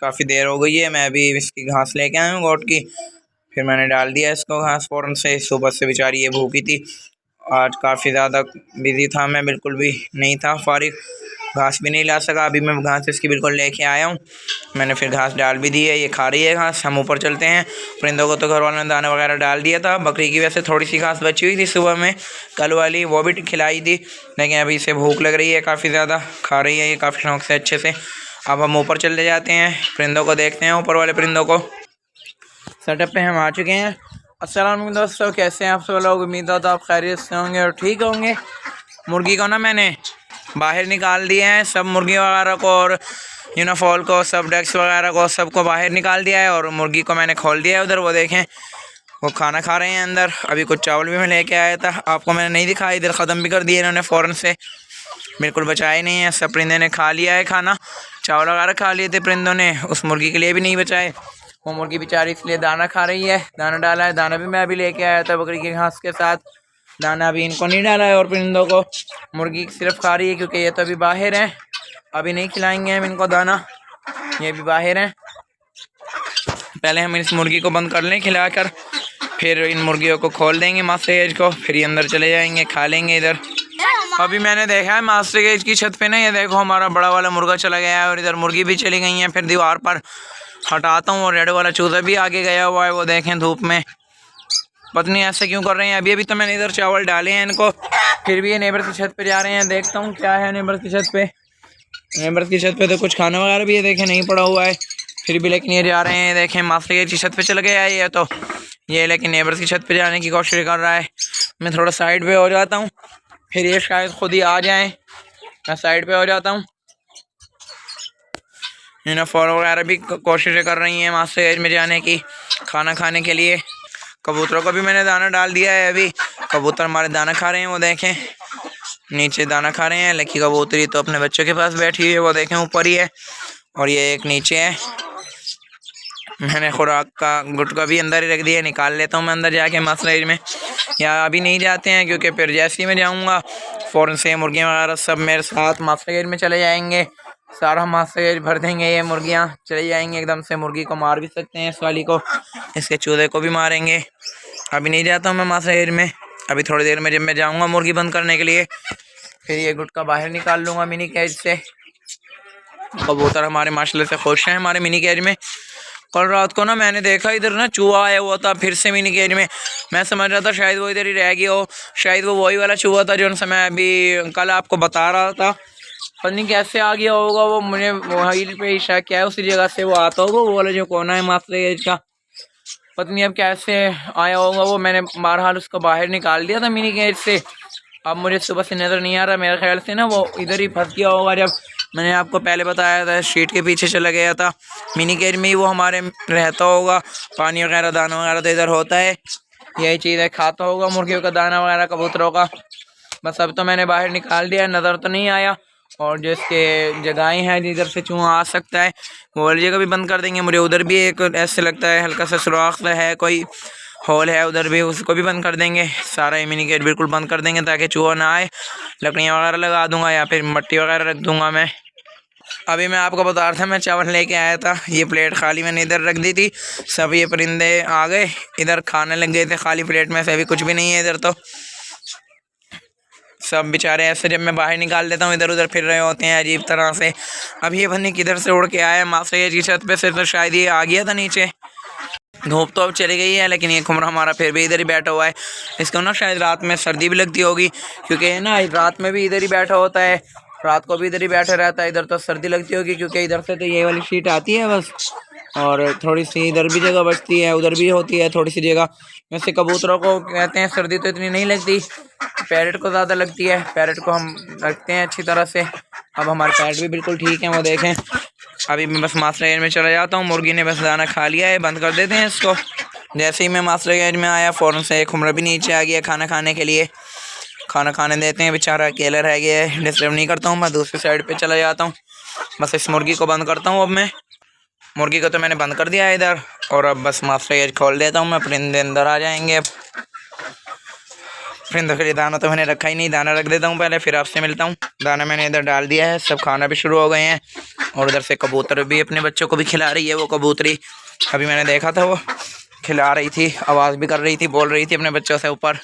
काफ़ी देर हो गई है, मैं अभी इसकी घास लेके आया हूँ गोट की। फिर मैंने डाल दिया इसको घास फ़ौरन से। सुबह से बेचारी ये भूखी थी। आज काफ़ी ज़्यादा बिज़ी था मैं, बिल्कुल भी नहीं था फारिग, घास भी नहीं ला सका। अभी मैं घास इसकी बिल्कुल लेके आया हूँ। मैंने फिर घास डाल भी दी है, ये खा रही है घास। हम ऊपर चलते हैं। परिंदों को तो घर वालों ने दाना वगैरह डाल दिया था। बकरी की वैसे थोड़ी सी घास बची हुई थी सुबह में, कल वाली, वो भी खिलाई थी, लेकिन अभी इसे भूख लग रही है काफ़ी ज़्यादा, खा रही है ये काफ़ी शौक से अच्छे से। अब हम ऊपर चले जाते हैं, परिंदों को देखते हैं, ऊपर वाले परिंदों को। सेटअप पे हम आ चुके हैं। अस्सलाम वालेकुम दोस्तों, कैसे हैं आप सब लोग? उम्मीद है तो आप खैरियत से होंगे और ठीक होंगे। मुर्गी को ना मैंने बाहर निकाल दिया है, सब मुर्गी वगैरह को और यूनाफॉल को, सब डेक्स वगैरह को, सबको बाहर निकाल दिया है। और मुर्गी को मैंने खोल दिया है उधर, वो देखें वो खाना खा रहे हैं अंदर। अभी कुछ चावल भी मैं लेके आया था, आपको मैंने नहीं दिखाया, इधर ख़त्म भी कर दिए इन्होंने फ़ौरन से, बिल्कुल बचाए नहीं है। सब परिंदे ने खा लिया है खाना, चावल वगैरह खा लिए थे परिंदों ने, उस मुर्गी के लिए भी नहीं बचाए। वो मुर्गी बेचारी इसलिए दाना खा रही है, दाना डाला है, दाना भी मैं अभी लेके आया था बकरी के घास के साथ। दाना अभी इनको नहीं डाला है और परिंदों को, मुर्गी सिर्फ खा रही है क्योंकि ये तो अभी बाहर हैं, अभी नहीं खिलाएंगे हम इनको दाना, ये भी बाहर हैं। पहले हम इस मुर्गी को बंद कर लें खिलाकर, फिर इन मुर्गियों को खोल देंगे मास्टर केज को, फिर ये अंदर चले जाएंगे, खा लेंगे इधर। अभी मैंने देखा है मास्टर केज की छत पे ना, ये देखो हमारा बड़ा वाला मुर्गा चला गया है और इधर मुर्गी भी चली गई है। फिर दीवार पर हटाता हूँ और रेड वाला चूजा भी आगे गया हुआ है, वो देखें धूप में, पता नहीं ऐसे क्यों कर रहे हैं। अभी अभी तो मैंने इधर चावल डाले हैं इनको, फिर भी ये नेबर की छत पे जा रहे हैं। देखता हूँ क्या है नेबर की छत पे। नेबर की छत पे तो कुछ खाना वगैरह भी ये देखें नहीं पड़ा हुआ है, फिर भी लेकिन ये जा रहे हैं। देखें मास्टर केज की छत पे चल गया है ये तो, ये लेकिन नेबर की छत पे जाने की कोशिश कर रहा है। मैं थोड़ा साइड पे हो जाता हूँ, फिर ये शायद खुद ही आ जाएँ। मैं साइड पे हो जाता हूँ। यूनाफॉल वगैरह भी कोशिशें कर रही हैं मास्टर केज में जाने की, खाना खाने के लिए। कबूतरों को भी मैंने दाना डाल दिया है, अभी कबूतर हमारे दाना खा रहे हैं, वो देखें नीचे दाना खा रहे हैं। लकी कबूतरी तो अपने बच्चों के पास बैठी हुई है, वो देखें ऊपर ही है, और ये एक नीचे है। मैंने खुराक का गुटका भी अंदर ही रख दिया, निकाल लेता हूँ मैं अंदर जाके मास्टर केज में। या अभी नहीं जाते हैं क्योंकि फिर जैसे ही मैं जाऊँगा फ़ौरन से मुर्गियाँ वगैरह सब मेरे साथ मास्टर केज में चले जाएंगे, सारा मास्टर केज भर देंगे, ये मुर्गियाँ चले जाएंगी एकदम से। मुर्गी को मार भी सकते हैं, इस वाली को, इसके चूजे को भी मारेंगे। अभी नहीं जाता हूँ मैं मास्टर केज में, अभी थोड़ी देर में जब मैं जाऊँगा मुर्गी बंद करने के लिए, फिर ये गुटका बाहर निकाल लूँगा मिनी केज से। कबूतर हमारे माशाल्लाह से खुश हैं हमारे मिनी केज में। कल रात को ना मैंने देखा इधर ना चूहा आया हुआ था फिर से मिनी केज में, मैं समझ रहा था शायद वो इधर ही रह गया हो, शायद वो वही वाला चूहा था जो मैं अभी कल आपको बता रहा था। पता नहीं कैसे आ गया होगा वो, मुझे वहीं पे ही शक क्या है, उसी जगह से वो आता होगा, वो वाला जो कोना है मास्टर केज का, पता नहीं अब कैसे आया होगा वो। मैंने बहरहाल उसको बाहर निकाल दिया था मिनी केज से, अब मुझे सुबह से नज़र नहीं आ रहा, मेरे ख्याल से ना वो इधर ही फंस गया होगा। जब मैंने आपको पहले बताया था शीट के पीछे चला गया था, मिनी केज में ही वो हमारे रहता होगा, पानी वगैरह दाना वगैरह तो इधर होता है, यही चीज़ है, खाता होगा मुर्गियों का दाना वगैरह कबूतरों का। बस अब तो मैंने बाहर निकाल दिया, नज़र तो नहीं आया। और जिसके जगहें हैं जिधर से चूहा आ सकता है वो वाली जगह भी बंद कर देंगे। मुझे उधर भी एक ऐसे लगता है हल्का सा सुराख है, कोई होल है उधर भी, उसको भी बंद कर देंगे। सारा मिनी केज बिल्कुल बंद कर देंगे ताकि चूहा ना आए। लकड़ियाँ वगैरह लगा दूंगा या फिर मट्टी वगैरह रख दूंगा मैं। अभी मैं आपको बता रहा था मैं चावल लेके आया था, ये प्लेट खाली मैंने इधर रख दी थी, सब ये परिंदे आ गए इधर खाने लग गए थे खाली प्लेट में से, अभी कुछ भी नहीं है इधर तो। सब बेचारे ऐसे जब मैं बाहर निकाल देता हूँ इधर उधर फिर रहे होते हैं अजीब तरह से। अब ये बंदी किधर से उड़ के आया मास्टर केज की छत पे से, तो शायद ये आ गया था नीचे। धूप तो अब चली गई है लेकिन ये खुमरा हमारा फिर भी इधर ही बैठा हुआ है। इसको ना शायद रात में सर्दी भी लगती होगी क्योंकि ना रात में भी इधर ही बैठा होता है, रात को भी इधर ही बैठा रहता है। इधर तो सर्दी लगती होगी क्योंकि इधर से तो ये वाली शीट आती है बस, और थोड़ी सी इधर भी जगह बचती है, उधर भी होती है थोड़ी सी जगह। वैसे कबूतरों को कहते हैं सर्दी तो इतनी नहीं लगती, पैरेट को ज़्यादा लगती है, पैरेट को हम रखते हैं अच्छी तरह से। अब हमारे पैरेट भी बिल्कुल ठीक है, वो देखें। अभी मैं बस मास्टर केज में चला जाता हूँ, मुर्गी ने बस दाना खा लिया है, बंद कर देते हैं इसको। जैसे ही मैं मास्टर केज में आया फ़ौरन से एक खुमरा भी नीचे आ गया खाना खाने के लिए, खाना खाने देते हैं, बेचारा अकेला रह गया है। डिस्टर्ब नहीं करता हूँ, मैं दूसरी साइड पे चला जाता हूँ। बस इस मुर्गी को बंद करता हूँ अब मैं, मुर्गी को तो मैंने बंद कर दिया है इधर, और अब बस मास्टर केज खोल देता हूँ मैं, परिंदे अंदर आ जाएंगे। अब परिंदों के लिए दाना तो मैंने रखा ही नहीं, दाना रख देता हूँ पहले, फिर आपसे मिलता हूँ। दाना मैंने इधर डाल दिया है, सब खाना भी शुरू हो गए हैं। और उधर से कबूतर भी अपने बच्चों को भी खिला रही है। वो कबूतरी अभी मैंने देखा था, वो खिला रही थी, आवाज़ भी कर रही थी, बोल रही थी अपने बच्चों से ऊपर।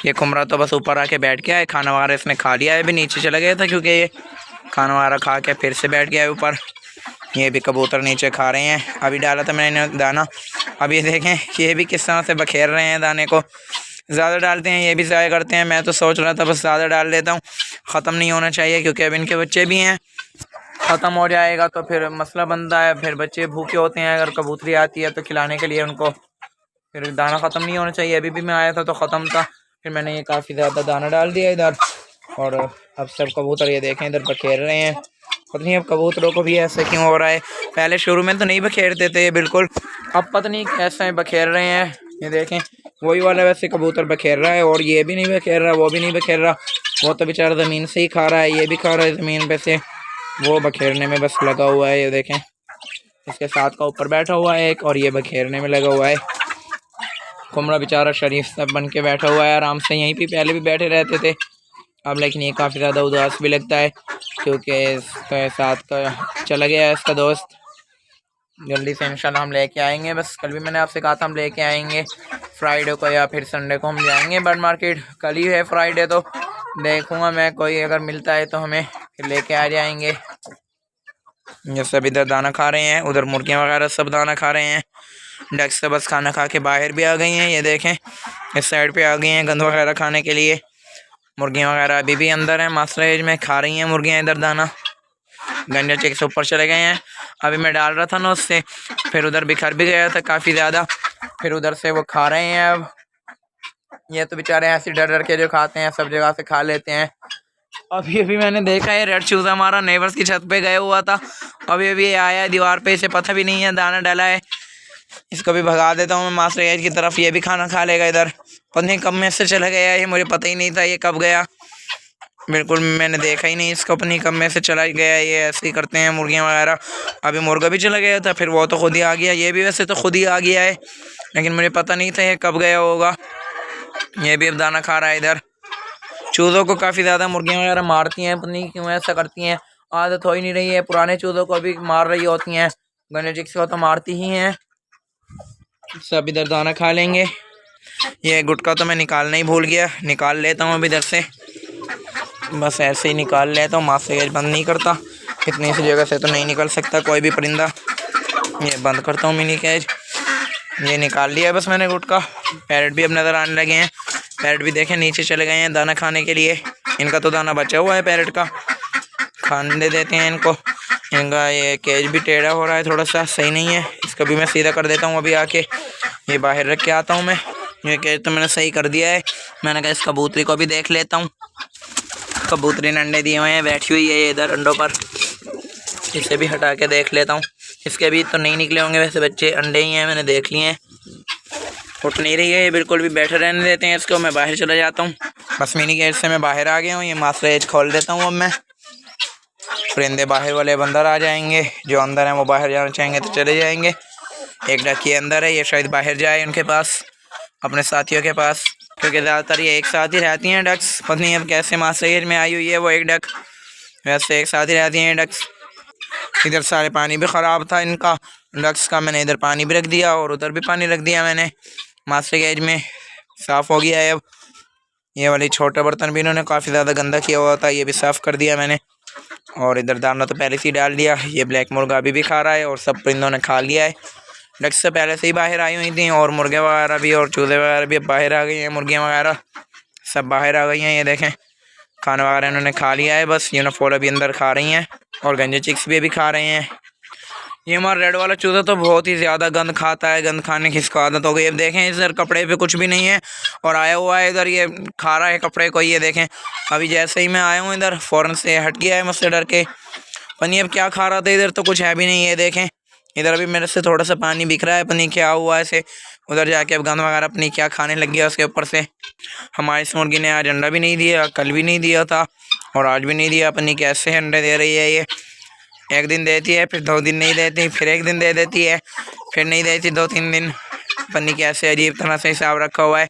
ये कुमरा तो बस ऊपर आके बैठ गया है, खाना वगैरह इसने खा लिया है। अभी नीचे चला गया था क्योंकि ये खाना वगैरह खा के फिर से बैठ गया है ऊपर। ये भी कबूतर नीचे खा रहे हैं। अभी डाला था मैंने दाना, अब ये देखें ये भी किस तरह से बखेर रहे हैं दाने को। ज़्यादा डालते हैं, ये भी ज़ाया करते हैं। मैं तो सोच रहा था बस ज़्यादा डाल देता हूँ, ख़त्म नहीं होना चाहिए क्योंकि अब इनके बच्चे भी हैं। ख़त्म हो जाएगा तो फिर मसला बनता है, फिर बच्चे भूखे होते हैं। अगर कबूतरी आती है तो खिलाने के लिए उनको, फिर दाना ख़त्म नहीं होना चाहिए। अभी भी मैं आया था तो ख़त्म था, फिर मैंने ये काफ़ी ज़्यादा दाना डाल दिया इधर। और अब सब कबूतर ये देखें इधर बखेर रहे हैं। पता नहीं अब कबूतरों को भी ऐसा क्यों हो रहा है। पहले शुरू में तो नहीं बखेरते थे ये बिल्कुल, अब पता नहीं कैसे बखेर रहे हैं। ये देखें वही वाला वैसे कबूतर बखेर रहा है, और ये भी नहीं बखेर रहा, वो भी नहीं बखेर रहा। वो तो बेचारा ज़मीन से ही खा रहा है, ये भी खा रहा है ज़मीन पे से, वो बखेरने में बस लगा हुआ है। ये देखें इसके साथ का ऊपर बैठा हुआ है एक, और ये बखेरने में लगा हुआ है। कुमड़ा बेचारा शरीफ सब बन के बैठा हुआ है आराम से। यहीं पे पहले भी बैठे रहते थे अब, लेकिन ये काफ़ी ज़्यादा उदास भी लगता है क्योंकि इसके साथ का चला गया है इसका दोस्त। जल्दी से इंशाल्लाह हम लेके आएंगे। बस कल भी मैंने आपसे कहा था हम लेके आएंगे, फ्राइडे को या फिर संडे को हम जाएंगे बर्ड मार्केट। कल ही है फ्राइडे, तो देखूंगा मैं, कोई अगर मिलता है तो हमें फिर लेके आ जाएंगे। ये सब इधर दाना खा रहे हैं, उधर मुर्गियाँ वगैरह सब दाना खा रहे हैं। डक्स तो बस खाना खा के बाहर भी आ गई हैं। ये देखें इस साइड पे आ गई हैं गंद वगैरह खाने के लिए। मुर्गियाँ वगैरह अभी भी अंदर हैं, मास्टर एज में खा रही हैं मुर्गियाँ इधर दाना। गंजा चेक से ऊपर चले गए हैं। अभी मैं डाल रहा था ना उससे, फिर उधर बिखर भी गया था काफ़ी ज़्यादा, फिर उधर से वो खा रहे हैं। अब ये तो बेचारे ऐसे डर डर के जो खाते हैं, सब जगह से खा लेते हैं। अभी अभी मैंने देखा है रेड चूज़ा हमारा नेबर्स की छत पे गया हुआ था, अभी अभी आया है दीवार पे, इसे पता भी नहीं है दाना डाला है। इसको भी भगा देता हूँ मैं मास्टर एज की तरफ, ये भी खाना खा लेगा इधर। पता नहीं कब में से चला गया है, मुझे पता ही नहीं था ये कब गया, बिल्कुल मैंने देखा ही नहीं इसको, अपनी कब में से चला गया। ये ऐसे ही करते हैं मुर्गियाँ वगैरह। अभी मुर्गा भी चला गया था, फिर वो तो खुद ही आ गया। ये भी वैसे तो खुद ही आ गया है, लेकिन मुझे पता नहीं था ये कब गया होगा। ये भी अब दाना खा रहा है इधर। चूज़ों को काफ़ी ज़्यादा मुर्गियाँ वगैरह मारती हैं, पता नहीं क्यों ऐसा करती हैं, आदत हो ही नहीं रही है। पुराने चूज़ों को अभी मार रही होती हैं, गनेजिक्स को तो मारती ही हैं। सब इधर दाना खा लेंगे। ये गुटका तो मैं निकालना ही भूल गया, निकाल लेता हूँ अभी इधर से, बस ऐसे ही निकाल लेता हूँ। मास्टर केज बंद नहीं करता, इतनी सी जगह से तो नहीं निकल सकता कोई भी परिंदा। ये बंद करता हूँ मिनी केज, ये निकाल लिया बस मैंने गुटका। पैरट भी अब नज़र आने लगे हैं, पैरट भी देखें नीचे चले गए हैं दाना खाने के लिए। इनका तो दाना बचा हुआ है पैरट का, खाने दे देते हैं इनको। इनका ये केज भी टेढ़ा हो रहा है, थोड़ा सा सही नहीं है, इसको भी मैं सीधा कर देता हूँ अभी आके। ये बाहर रख के आता हूँ मैं, ये केज तो मैंने सही कर दिया है। मैंने कहा इस कबूतरी को भी देख लेता हूँ। कबूतरी ने अंडे दिए हुए हैं, बैठी हुई है ये इधर अंडों पर, इसे भी हटा के देख लेता हूँ। इसके भी तो नहीं निकले होंगे वैसे बच्चे, अंडे ही हैं, मैंने देख लिए हैं। उठ नहीं रही है ये बिल्कुल भी, बैठे रहने देते हैं इसको। मैं बाहर चला जाता हूँ, बस मिनी गेट से मैं बाहर आ गया हूँ। ये मास्टर एज खोल देता हूँ अब मैं, परिंदे बाहर वाले अंदर आ जाएंगे, जो अंदर हैं वो बाहर जाना चाहेंगे तो चले जाएंगे। एक डक ये अंदर है, ये शायद बाहर जाए उनके पास, अपने साथियों के पास, क्योंकि ज़्यादातर ये एक साथ ही रहती हैं डक्स। पता नहीं अब कैसे मास्टर एज में आई हुई है वो एक डक, वैसे एक साथ ही रहती हैं डक्स। इधर सारे पानी भी ख़राब था इनका डक्स का, मैंने इधर पानी भी रख दिया और उधर भी पानी रख दिया मैंने। मास्टर केज में साफ़ हो गया है अब। ये वाली छोटा बर्तन भी इन्होंने काफ़ी ज़्यादा गंदा किया हुआ था, ये भी साफ़ कर दिया मैंने। और इधर दाना तो पहले से ही डाल दिया। ये ब्लैक मुर्गा अभी भी खा रहा है और सब परिंदों ने खा लिया है। डक्स से पहले से ही बाहर आई हुई थी, और मुर्गे वगैरह भी और चूज़े वगैरह भी बाहर आ गई हैं। मुर्गियाँ वगैरह सब बाहर आ गई हैं, ये देखें खाना वगैरह इन्होंने खा लिया है। बस यूनिफॉल अभी अंदर खा रही हैं, और गंजे चिक्स भी अभी खा रहे हैं। ये हमारा रेड वाला चूज़ा तो बहुत ही ज़्यादा गंद खाता है, गंद खाने की इसको आदत हो गई। अब देखें इधर कपड़े पे कुछ भी नहीं है और आया हुआ है इधर, ये खा रहा है कपड़े को। ये देखें अभी जैसे ही मैं आया हूँ इधर फ़ौरन से हट गया है मुझसे डर के। पनी अब क्या खा रहा था इधर, तो कुछ है भी नहीं। ये देखें इधर अभी मेरे से थोड़ा सा पानी बिख रहा है, पनी क्या हुआ है इसे। उधर जाके अब गंद वगैरह अपनी क्या खाने लग गया उसके ऊपर से। हमारी इस मुर्गी ने आज अंडा भी नहीं दिया, कल भी नहीं दिया था और आज भी नहीं दिया। पनी कैसे अंडे दे रही है ये, एक दिन देती है, फिर 2 दिन नहीं देती, फिर एक दिन दे देती है, फिर नहीं देती 2-3 दिन। पन्नी कैसे अजीब तरह से हिसाब रखा हुआ है।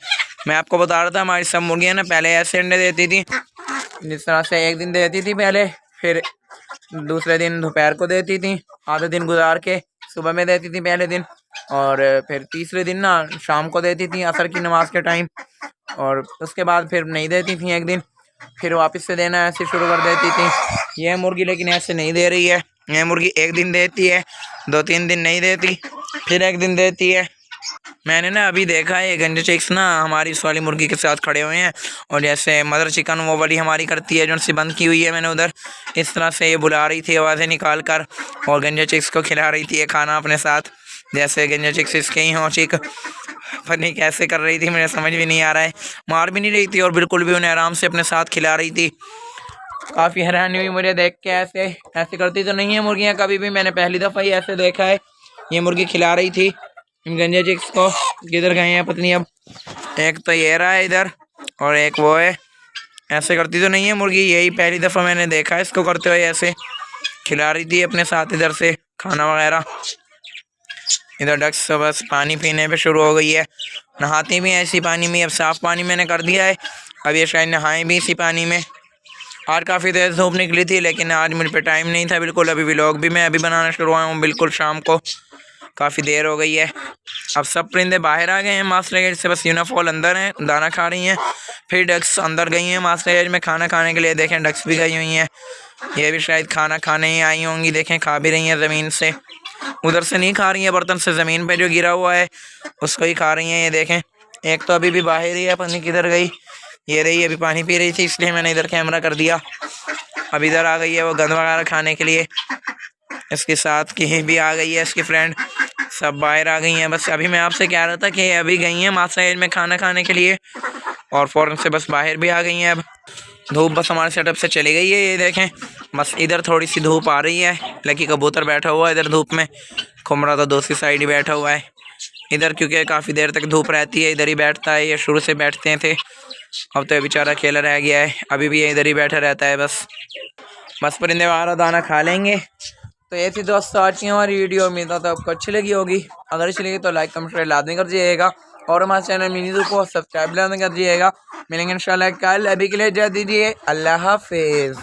मैं आपको बता रहा था हमारी सब मुर्गियाँ ना पहले ऐसे अंडे देती थी, जिस तरह से एक दिन देती थी पहले, फिर दूसरे दिन दोपहर को देती थी, आधे दिन गुजार के सुबह में देती थी पहले दिन, और फिर तीसरे दिन ना शाम को देती थी असर की नमाज के टाइम, और उसके बाद फिर नहीं देती थी एक दिन, फिर वापस से देना ऐसे शुरू कर देती थी। यह मुर्गी लेकिन ऐसे नहीं दे रही है। यह मुर्गी एक दिन देती है, 2-3 दिन नहीं देती, फिर एक दिन देती है। मैंने ना अभी देखा है ये गंजे चिक्स ना हमारी इस वाली मुर्गी के साथ खड़े हुए हैं, और जैसे मदर चिकन वो वाली हमारी करती है जो उनसे बंद की हुई है मैंने उधर, इस तरह से ये बुला रही थी आवाज़ें निकाल कर, और गंजे चिक्स को खिला रही थी ये खाना अपने साथ, जैसे गंजे चिक्स इसके ही हों चिक। पता नहीं कैसे कर रही थी, मुझे समझ भी नहीं आ रहा है। मार भी नहीं रही थी और बिल्कुल भी उन्हें आराम से अपने साथ खिला रही थी। काफ़ी हैरानी हुई मुझे देख के, ऐसे ऐसे करती तो नहीं है मुर्गियाँ कभी भी, मैंने पहली दफ़ा ही ऐसे देखा है। ये मुर्गी खिला रही थी इन गंजे चिक्स को, किधर गए हैं पता नहीं। अब एक तो ये रहा है इधर और एक वो है। ऐसे करती तो नहीं है मुर्गी, यही पहली दफ़ा मैंने देखा है इसको करते हुए। ऐसे खिला रही थी अपने साथ इधर से खाना वगैरह। इधर डक्स बस पानी पीने पे शुरू हो गई है, नहाती भी है इसी पानी में। अब साफ़ पानी मैंने कर दिया है, अब ये शायद नहाएं भी इसी पानी में। आज काफ़ी तेज़ धूप निकली थी लेकिन आज मुझ पे टाइम नहीं था बिल्कुल। अभी व्लॉग भी मैं अभी बनाना शुरू हुआ हूँ बिल्कुल शाम को, काफ़ी देर हो गई है। अब सब परिंदे बाहर आ गए हैं मास्टर गेट से, बस यूनाफॉल अंदर हैं दाना खा रही हैं। फिर डक्स अंदर गई हैं मास्टर गेट में खाना खाने के लिए। देखें डक्स भी गई हुई हैं, ये भी शायद खाना खाने ही आई होंगी। देखें खा भी रही हैं ज़मीन से, उधर से नहीं खा रही हैं बर्तन से, ज़मीन पे जो गिरा हुआ है उसको ही खा रही हैं। ये देखें एक तो अभी भी बाहर ही है, पता नहीं किधर गई। ये रही अभी पानी पी रही थी इसलिए मैंने इधर कैमरा कर दिया। अब इधर आ गई है वो गंद वगैरह खाने के लिए, इसके साथ की भी आ गई है इसकी फ्रेंड, सब बाहर आ गई हैं। बस अभी मैं आपसे कह रहा था कि अभी गई हैं मास्टर गेट में खाना खाने के लिए और फ़ौरन से बस बाहर भी आ गई हैं। अब धूप बस हमारे सेटअप से चली गई है, ये देखें बस इधर थोड़ी सी धूप आ रही है। लकी कबूतर बैठा हुआ है इधर धूप में, खुमरा तो दूसरी साइड ही बैठा हुआ है इधर, क्योंकि काफ़ी देर तक धूप रहती है इधर ही बैठता है। ये शुरू से बैठते थे, अब तो बेचारा अकेला रह गया है, अभी भी ये इधर ही बैठा रहता है। बस परिंदे वगैरह दाना खा लेंगे। तो ये थी दोस्तों आज की हमारी वीडियो, उम्मीद है तो आपको अच्छी लगी होगी। अगर अच्छी लगी तो लाइक कमेंट शेयर लाजमी कर दीजिएगा, और हमारे चैनल मिनी को सब्सक्राइब लाजमी कर दीजिएगा। मिलेंगे इंशाल्लाह कल, अभी के लिए इजाज़त दीजिए, अल्लाह हाफिज़।